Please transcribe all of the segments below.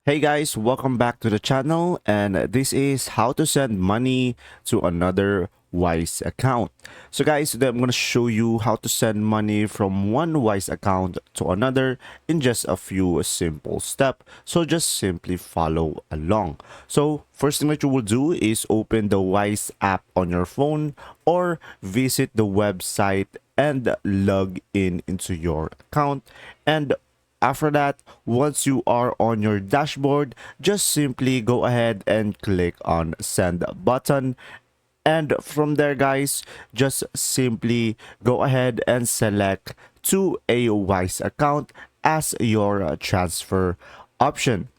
Hey guys, welcome back to the channel, and this is how to send money to another Wise account. So guys, today I'm going to show you how to send money from one Wise account to another in just a few simple steps. So just simply follow along. So first thing that you will do is open the Wise app on your phone or visit the website and log in into your account. And after that, once you are on your dashboard, just simply go ahead and click on send button. And from there, guys, just simply go ahead and select to a Wise account as your transfer option.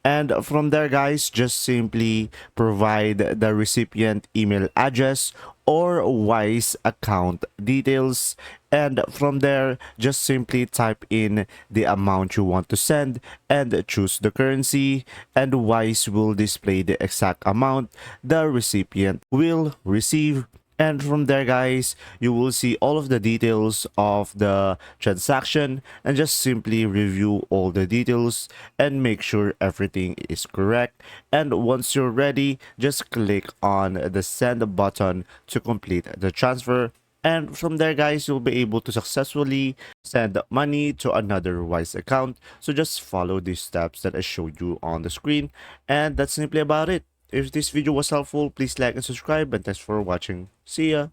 And from there, guys, just simply provide the recipient email address or Wise account details. And from there, just simply type in the amount you want to send and choose the currency. And Wise will display the exact amount the recipient will receive. And from there, guys, you will see all of the details of the transaction and just simply review all the details and make sure everything is correct. And once you're ready, just click on the send button to complete the transfer. And from there, guys, you'll be able to successfully send money to another Wise account. So just follow these steps that I showed you on the screen. And that's simply about it. If this video was helpful, please like and subscribe, and thanks for watching. See ya!